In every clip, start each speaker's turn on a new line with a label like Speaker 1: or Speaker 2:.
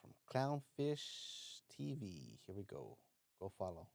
Speaker 1: from Clownfish TV. Here we go. Go follow.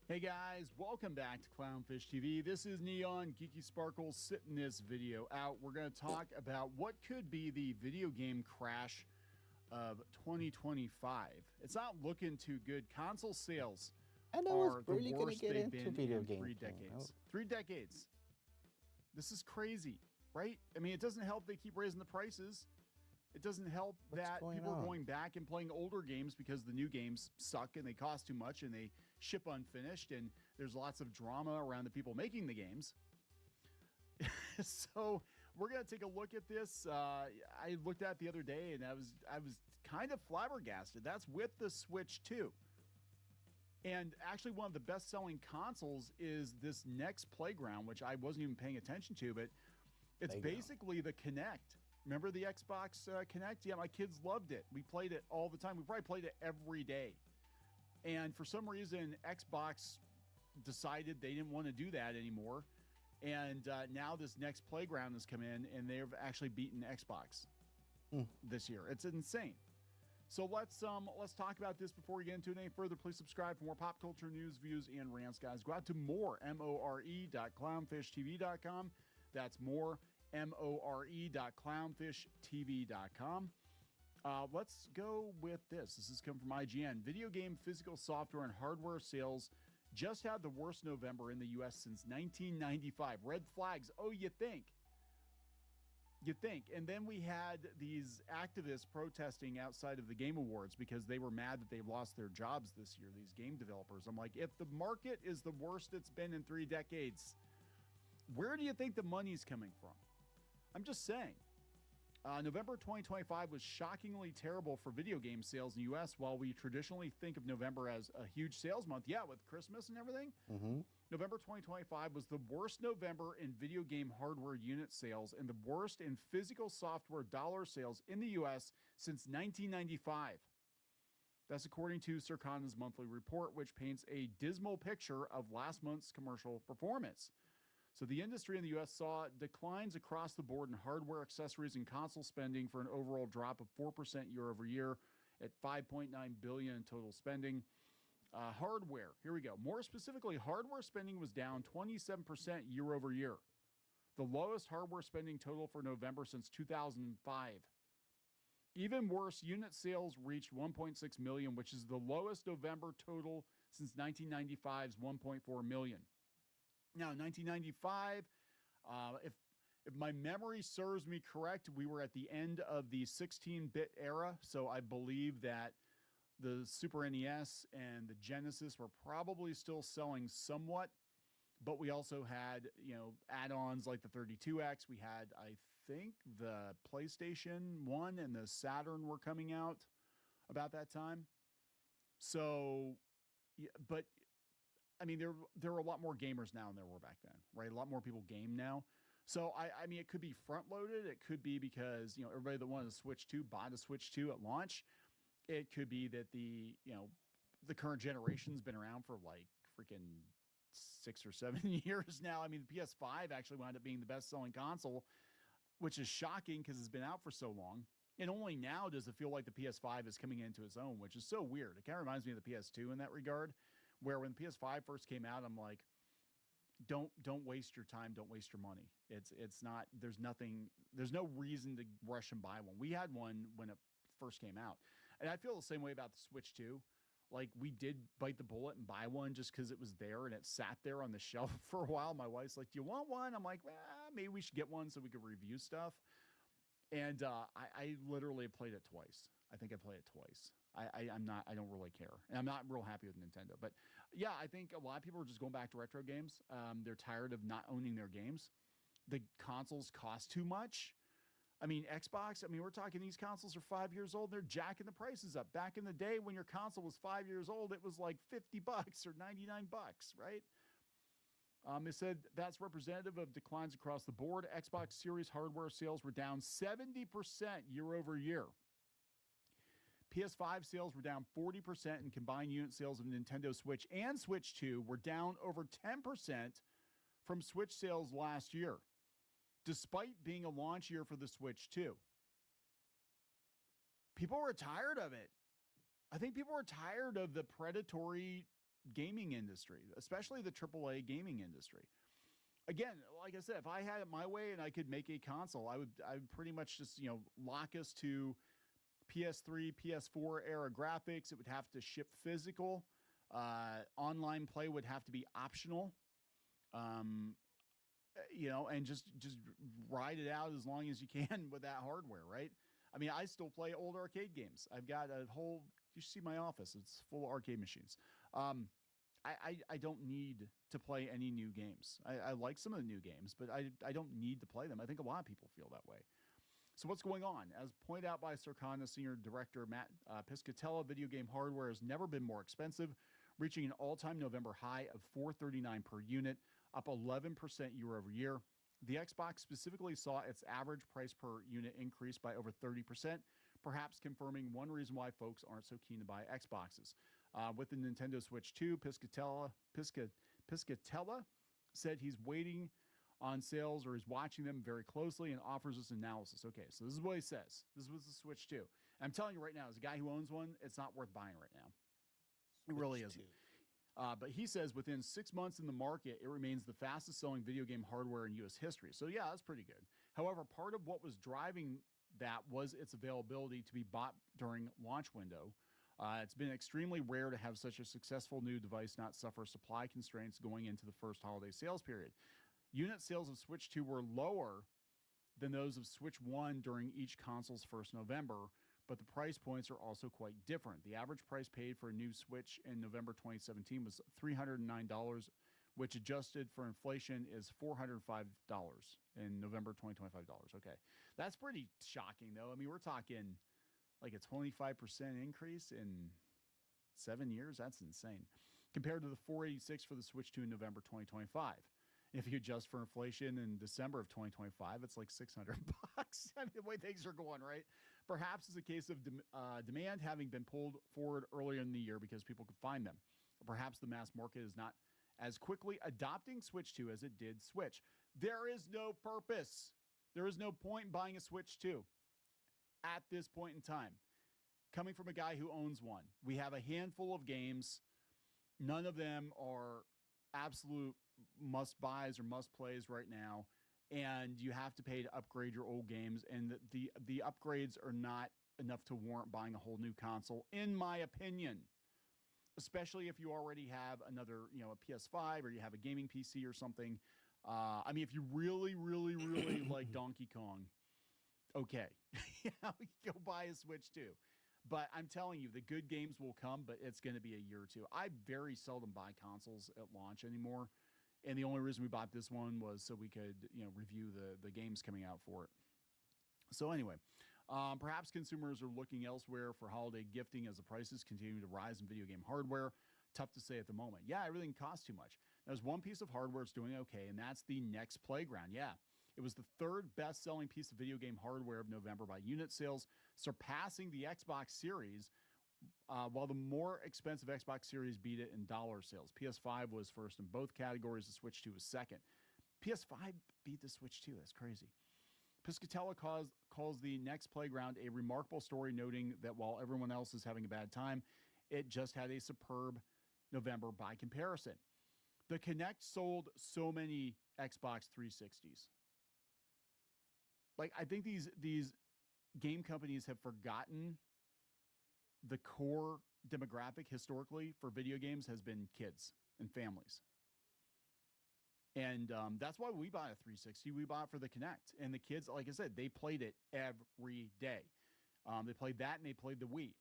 Speaker 2: Hey guys, welcome back to Clownfish TV. This is Neon Geeky Sparkles sitting this video out. We're going to talk about what could be the video game crash of 2025. It's not looking too good. Console sales
Speaker 1: I know
Speaker 2: are
Speaker 1: it's
Speaker 2: the
Speaker 1: really going to
Speaker 2: worst
Speaker 1: get
Speaker 2: they've
Speaker 1: into
Speaker 2: been
Speaker 1: video
Speaker 2: in
Speaker 1: game
Speaker 2: 3
Speaker 1: thing.
Speaker 2: decades. 3 decades. This is crazy, right? I mean, it doesn't help they keep raising the prices. It doesn't help that people are going back and playing older games because the new games suck and they cost too much and they ship unfinished and there's lots of drama around the people making the games. So we're going to take a look at this. I looked at it the other day and I was kind of flabbergasted. That's with the Switch 2. And actually one of the best-selling consoles is this next Playground, which I wasn't even paying attention to, but it's basically the Kinect. Remember the Xbox Kinect? Yeah, my kids loved it. We played it all the time. We probably played it every day. And for some reason, Xbox decided they didn't want to do that anymore. And now this next Playground has come in, and they've actually beaten Xbox this year. It's insane. So let's talk about this before we get into it any further. Please subscribe for more pop culture news, views, and rants, guys. Go out to more.clownfishtv.com. That's more.clownfishtv.com. Let's go with this. This has come from IGN. Video game physical software and hardware sales just had the worst November in the U.S. since 1995. Red flags. Oh, you think. And then we had these activists protesting outside of the Game Awards because they were mad that they lost their jobs this year, these game developers. I'm like, if the market is the worst it's been in 3 decades, where do you think the money's coming from? I'm just saying. November 2025 was shockingly terrible for video game sales in the U.S. While we traditionally think of November as a huge sales month, with Christmas and everything, November 2025 was the worst November in video game hardware unit sales and the worst in physical software dollar sales in the U.S. since 1995. That's according to Circana's monthly report, which paints a dismal picture of last month's commercial performance. So the industry in the U.S. saw declines across the board in hardware, accessories, and console spending for an overall drop of 4% year over year at $5.9 billion in total spending. Hardware, here we go. More specifically, hardware spending was down 27% year over year, the lowest hardware spending total for November since 2005. Even worse, unit sales reached 1.6 million, which is the lowest November total since 1995's 1.4 million. Now, 1995, if my memory serves me correct, we were at the end of the 16-bit era, so I believe that the Super NES and the Genesis were probably still selling somewhat, but we also had, add-ons like the 32X. We had, I think, the PlayStation 1 and the Saturn were coming out about that time. So, but I mean, there are a lot more gamers now than there were back then, right? A lot more people game now. So, I mean, it could be front-loaded. It could be because, everybody that wanted a Switch 2 bought a Switch 2 at launch. It could be that the current generation's been around for like freaking 6 or 7 years now. I mean, the PS5 actually wound up being the best-selling console, which is shocking because it's been out for so long. And only now does it feel like the PS5 is coming into its own, which is so weird. It kind of reminds me of the PS2 in that regard, where when the PS5 first came out, I'm like, don't waste your time, don't waste your money. It's not, there's no reason to rush and buy one. We had one when it first came out. And I feel the same way about the Switch 2. Like, we did bite the bullet and buy one just because it was there and it sat there on the shelf for a while. My wife's like, do you want one? I'm like, well, maybe we should get one so we could review stuff. And I literally played it twice. I think I played it twice. I don't really care. And I'm not real happy with Nintendo. But yeah, I think a lot of people are just going back to retro games. They're tired of not owning their games. The consoles cost too much. I mean, Xbox, we're talking these consoles are 5 years old. They're jacking the prices up. Back in the day when your console was 5 years old, it was like $50 or $99, right? It said that's representative of declines across the board. Xbox Series hardware sales were down 70% year over year. PS5 sales were down 40%, and combined unit sales of Nintendo Switch and Switch 2 were down over 10% from Switch sales last year. despite being a launch year for the Switch 2. People were tired of it. I think people were tired of the predatory gaming industry, especially the AAA gaming industry. Again, like I said, if I had it my way and I could make a console, I would pretty much just, lock us to PS3, PS4 era graphics. It would have to ship physical. Online play would have to be optional. And just ride it out as long as you can with that hardware, right? I mean, I still play old arcade games. I've got a whole, you should see my office. It's full of arcade machines. I don't need to play any new games. I like some of the new games, but I don't need to play them. I think a lot of people feel that way. So what's going on? As pointed out by Circana Senior Director Matt Piscatella, video game hardware has never been more expensive, reaching an all-time November high of $439 per unit, up 11% year over year. The Xbox specifically saw its average price per unit increase by over 30%, perhaps confirming one reason why folks aren't so keen to buy Xboxes. With the Nintendo Switch 2, Piscatella said he's waiting on sales, or he's watching them very closely, and offers us analysis. Okay, so this is what he says. This was the Switch 2. And I'm telling you right now, as a guy who owns one, it's not worth buying right now. It really isn't. But he says within 6 months in the market, it remains the fastest selling video game hardware in U.S. history. So yeah, that's pretty good. However, part of what was driving that was its availability to be bought during launch window. It's been extremely rare to have such a successful new device not suffer supply constraints going into the first holiday sales period. Unit sales of Switch 2 were lower than those of Switch 1 during each console's first November, but the price points are also quite different. The average price paid for a new Switch in November 2017 was $309, which adjusted for inflation is $405 in November 2025 dollars. Okay. That's pretty shocking though. I mean, we're talking like a 25% increase in 7 years. That's insane. Compared to the $486 for the Switch 2 in November 2025. If you adjust for inflation in December of 2025, it's like $600. I mean, the way things are going, right? Perhaps it's a case of demand having been pulled forward earlier in the year because people could find them. Or perhaps the mass market is not as quickly adopting Switch 2 as it did Switch. There is no purpose. There is no point in buying a Switch 2 at this point in time. Coming from a guy who owns one, we have a handful of games. None of them are absolute must-buys or must-plays right now, and you have to pay to upgrade your old games, and the upgrades are not enough to warrant buying a whole new console, in my opinion, especially if you already have another, a PS5 or you have a gaming PC or something. I mean, if you really, really, really like Donkey Kong, okay, go buy a Switch 2. But I'm telling you, the good games will come, but it's going to be a year or two. I very seldom buy consoles at launch anymore. And the only reason we bought this one was so we could, review the games coming out for it. So anyway, perhaps consumers are looking elsewhere for holiday gifting as the prices continue to rise in video game hardware. Tough to say at the moment. Yeah, everything costs too much. There's one piece of hardware that's doing okay, and that's the Next Playground. Yeah, it was the third best-selling piece of video game hardware of November by unit sales, surpassing the Xbox Series, while the more expensive Xbox Series beat it in dollar sales. PS5 was first in both categories. The Switch 2 was second. PS5 beat the Switch 2. That's crazy. Piscatella calls the Next Playground a remarkable story, noting that while everyone else is having a bad time, it just had a superb November by comparison. The Kinect sold so many Xbox 360s. Like, I think these game companies have forgotten the core demographic historically for video games has been kids and families. And that's why we bought a 360. We bought it for the Kinect. And the kids, like I said, they played it every day. They played that and they played the Wii.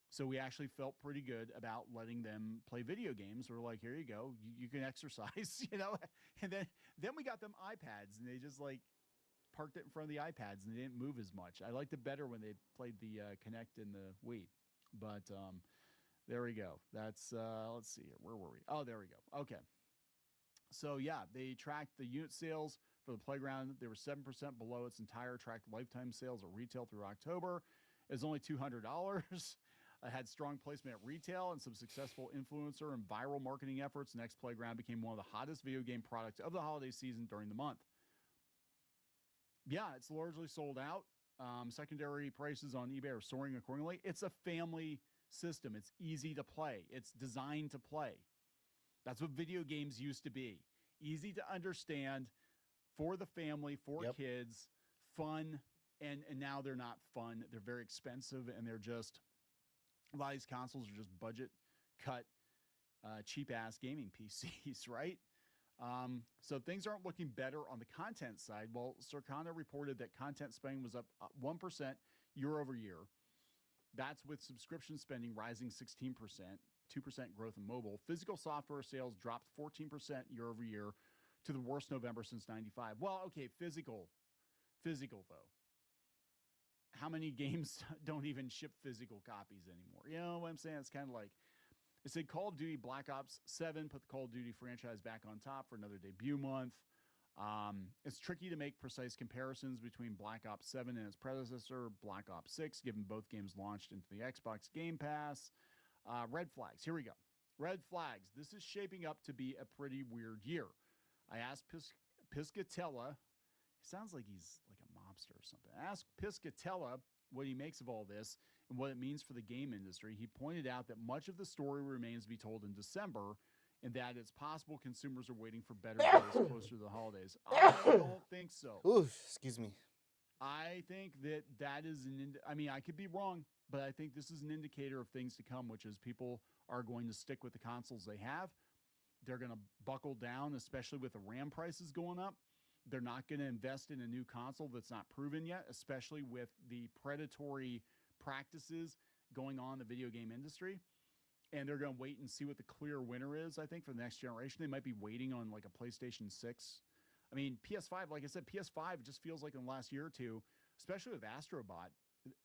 Speaker 2: So we actually felt pretty good about letting them play video games. We're like, here you go. You can exercise, And then we got them iPads, and they just parked it in front of the iPads, and they didn't move as much. I liked it better when they played the Kinect and the Wii. But there we go. That's, let's see here. Where were we? Oh, there we go. Okay. So, yeah, they tracked the unit sales for the Playground. They were 7% below its entire tracked lifetime sales at retail through October. It was only $200. It had strong placement at retail and some successful influencer and viral marketing efforts. Next Playground became one of the hottest video game products of the holiday season during the month. Yeah, it's largely sold out. Secondary prices on eBay are soaring accordingly. It's a family system. It's easy to play. It's designed to play. That's what video games used to be. Easy to understand for the family, for
Speaker 1: Yep.
Speaker 2: kids, fun, and now they're not fun. They're very expensive, and they're just a lot of these consoles are just budget cut, cheap ass gaming PCs, right? So things aren't looking better on the content side. Well, Circana reported that content spending was up 1% year over year. That's with subscription spending rising 16%, 2% growth in mobile. Physical software sales dropped 14% year over year to the worst November since 95. Well, okay, physical though. How many games don't even ship physical copies anymore? You know what I'm saying? It's kind of like it said Call of Duty Black Ops 7 put the Call of Duty franchise back on top for another debut month. It's tricky to make precise comparisons between Black Ops 7 and its predecessor, Black Ops 6, given both games launched into the Xbox Game Pass. Red flags. Here we go. Red flags. This is shaping up to be a pretty weird year. I asked Piscatella. He sounds like he's like a mobster or something. I asked Piscatella what he makes of all this and what it means for the game industry. He pointed out that much of the story remains to be told in December, and that it's possible consumers are waiting for better days closer to the holidays. I don't think so.
Speaker 1: Ooh, excuse me.
Speaker 2: I think that is I mean, I could be wrong, but I think this is an indicator of things to come, which is people are going to stick with the consoles they have. They're going to buckle down, especially with the RAM prices going up. They're not going to invest in a new console that's not proven yet, especially with the predatory practices going on in the video game industry. And they're going to wait and see what the clear winner is, I think, for the next generation. They might be waiting on like a PlayStation 6. I mean, PS5, like I said, PS5 just feels like in the last year or two, especially with Astrobot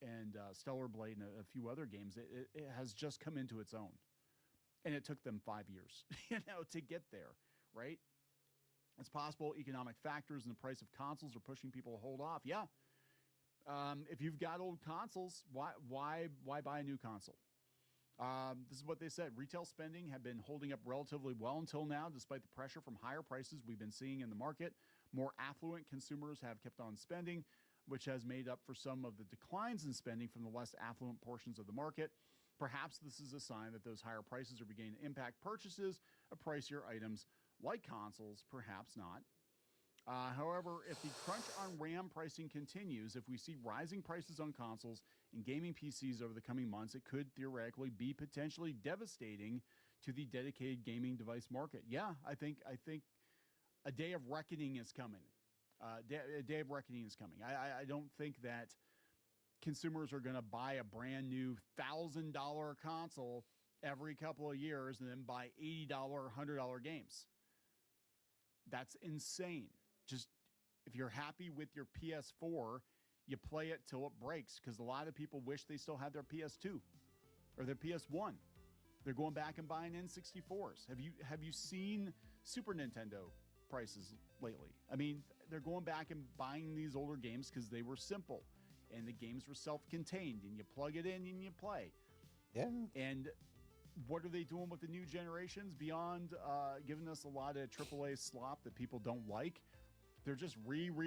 Speaker 2: and Stellar Blade and a few other games, it has just come into its own. And it took them 5 years, to get there, right? It's possible economic factors and the price of consoles are pushing people to hold off. Yeah. If you've got old consoles, why buy a new console? This is what they said. Retail spending had been holding up relatively well until now, despite the pressure from higher prices we've been seeing in the market. More affluent consumers have kept on spending, which has made up for some of the declines in spending from the less affluent portions of the market. Perhaps this is a sign that those higher prices are beginning to impact purchases of pricier items like consoles, perhaps not. However, if the crunch on RAM pricing continues, if we see rising prices on consoles and gaming PCs over the coming months, it could theoretically be potentially devastating to the dedicated gaming device market. Yeah, I think a day of reckoning is coming. A day of reckoning is coming. I don't think that consumers are going to buy a brand new $1,000 console every couple of years and then buy $80, $100 games. That's insane. Just if you're happy with your PS4, you play it till it breaks, because a lot of people wish they still had their PS2 or their PS1. They're going back and buying N64s. Have you seen Super Nintendo prices lately? I mean, they're going back and buying these older games because they were simple and the games were self-contained and you plug it in and you play.
Speaker 1: Yeah.
Speaker 2: And what are they doing with the new generations beyond giving us a lot of AAA slop that people don't like? They're just re-releasing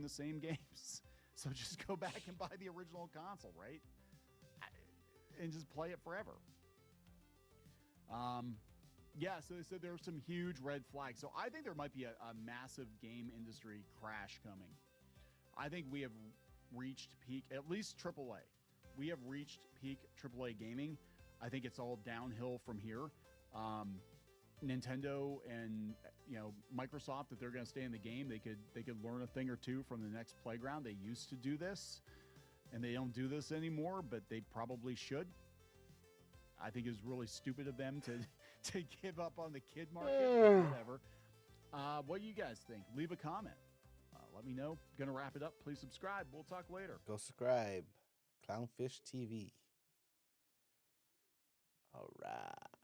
Speaker 2: the same games. So just go back and buy the original console, right? And just play it forever. Yeah, so they said there were some huge red flags. So I think there might be a massive game industry crash coming. I think we have reached peak, at least AAA. We have reached peak AAA gaming. I think it's all downhill from here. Nintendo and Microsoft, if they're going to stay in the game, they could learn a thing or two from the next playground. They used to do this, and they don't do this anymore, but they probably should. I think it was really stupid of them to give up on the kid market. Whatever. What do you guys think? Leave a comment. Let me know. Gonna wrap it up. Please subscribe. We'll talk later.
Speaker 1: Go subscribe. Clownfish TV. All right.